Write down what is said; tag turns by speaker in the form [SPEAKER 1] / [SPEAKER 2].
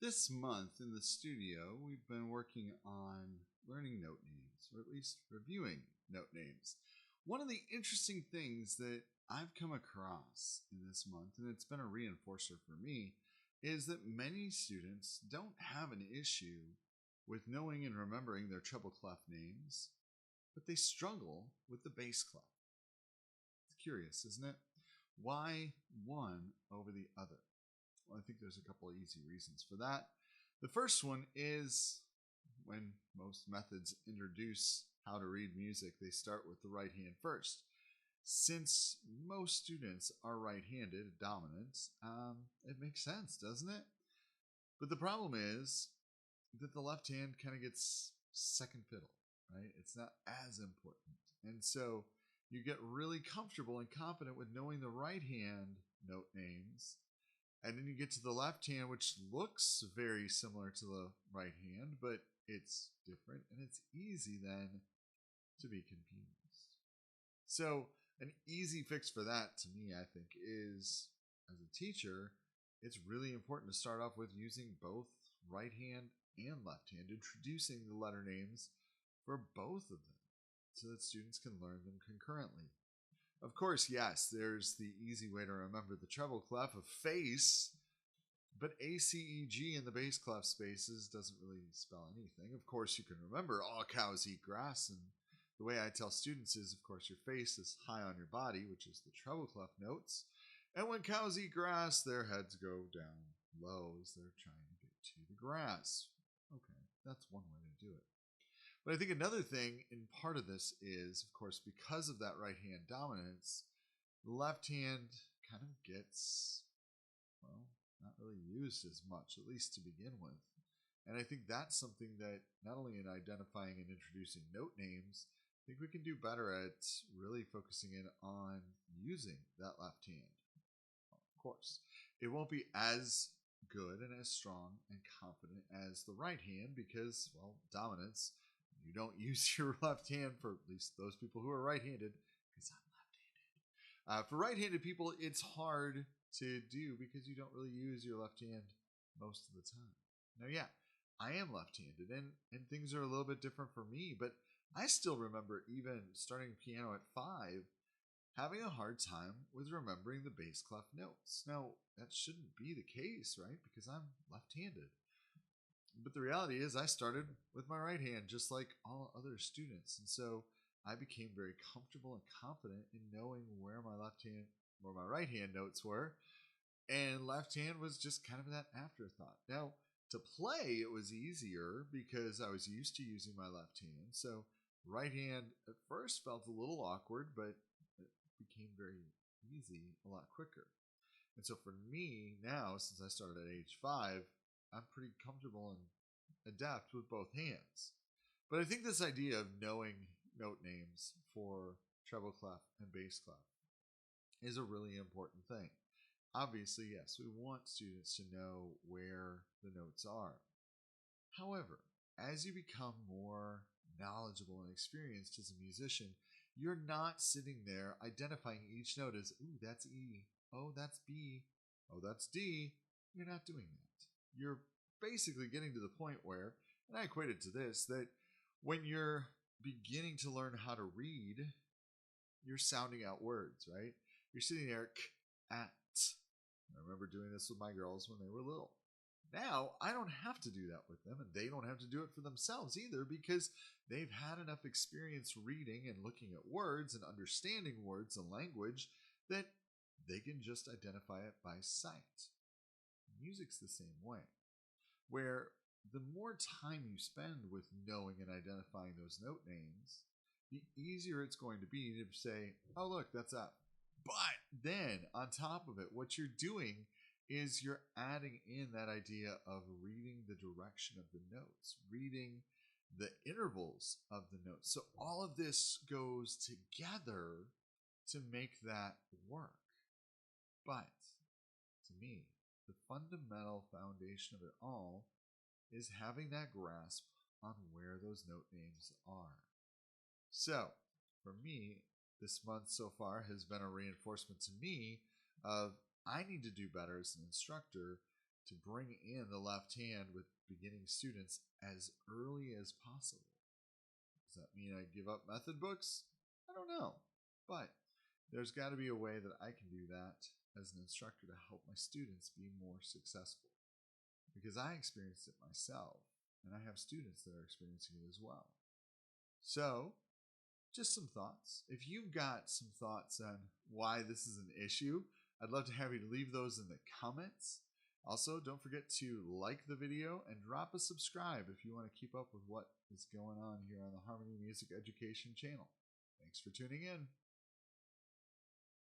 [SPEAKER 1] This month in the studio, we've been working on learning note names, or at least reviewing note names. One of the interesting things that I've come across in this month, and it's been a reinforcer for me, is that many students don't have an issue with knowing and remembering their treble clef names, but they struggle with the bass clef. It's curious, isn't it? Why one over the other? Well, I think there's a couple of easy reasons for that. The first one is when most methods introduce how to read music, they start with the right hand first. Since most students are right-handed dominant, it makes sense, doesn't it? But the problem is that the left hand kind of gets second fiddle, right? It's not as important. And so you get really comfortable and confident with knowing the right hand note names. And then you get to the left hand, which looks very similar to the right hand, but it's different, and it's easy then to be confused. So an easy fix for that, to me, I think, is as a teacher, it's really important to start off with using both right hand and left hand, introducing the letter names for both of them so that students can learn them concurrently. Of course, yes, there's the easy way to remember the treble clef of face, but A, C, E, G in the bass clef spaces doesn't really spell anything. Of course, you can remember all cows eat grass, and the way I tell students is, of course, your face is high on your body, which is the treble clef notes, and when cows eat grass, their heads go down low as they're trying to get to the grass. Okay, that's one way to do it. But I think another thing in part of this is, of course, because of that right hand dominance, the left hand kind of gets, well, not really used as much, at least to begin with. And I think that's something that not only in identifying and introducing note names, I think we can do better at really focusing in on using that left hand. Of course, it won't be as good and as strong and confident as the right hand because, well, dominance. You don't use your left hand, for at least those people who are right-handed, because I'm left-handed. For right-handed people, it's hard to do because you don't really use your left hand most of the time. Now, yeah, I am left-handed, and things are a little bit different for me, but I still remember even starting piano at 5, having a hard time with remembering the bass clef notes. Now, that shouldn't be the case, right? Because I'm left-handed. But the reality is I started with my right hand just like all other students. And so I became very comfortable and confident in knowing where my right hand notes were. And left hand was just kind of that afterthought. Now, to play, it was easier because I was used to using my left hand. So right hand at first felt a little awkward, but it became very easy a lot quicker. And so for me now, since I started at age 5, I'm pretty comfortable and adept with both hands. But I think this idea of knowing note names for treble clef and bass clef is a really important thing. Obviously, yes, we want students to know where the notes are. However, as you become more knowledgeable and experienced as a musician, you're not sitting there identifying each note as, ooh, that's E, oh, that's B, oh, that's D. You're not doing that. You're basically getting to the point where, and I equate it to this, that when you're beginning to learn how to read, you're sounding out words, right? You're sitting there, at. I remember doing this with my girls when they were little. Now, I don't have to do that with them, and they don't have to do it for themselves either because they've had enough experience reading and looking at words and understanding words and language that they can just identify it by sight. Music's the same way, where the more time you spend with knowing and identifying those note names, the easier it's going to be to say, oh, look, that's up. But then on top of it, what you're doing is you're adding in that idea of reading the direction of the notes, reading the intervals of the notes. So all of this goes together to make that work. But to me, the fundamental foundation of it all is having that grasp on where those note names are. So, for me, this month so far has been a reinforcement to me of I need to do better as an instructor to bring in the left hand with beginning students as early as possible. Does that mean I give up method books? I don't know. But there's got to be a way that I can do that as an instructor to help my students be more successful. Because I experienced it myself, and I have students that are experiencing it as well. So, just some thoughts. If you've got some thoughts on why this is an issue, I'd love to have you leave those in the comments. Also, don't forget to like the video and drop a subscribe if you want to keep up with what is going on here on the Harmony Music Education channel. Thanks for tuning in.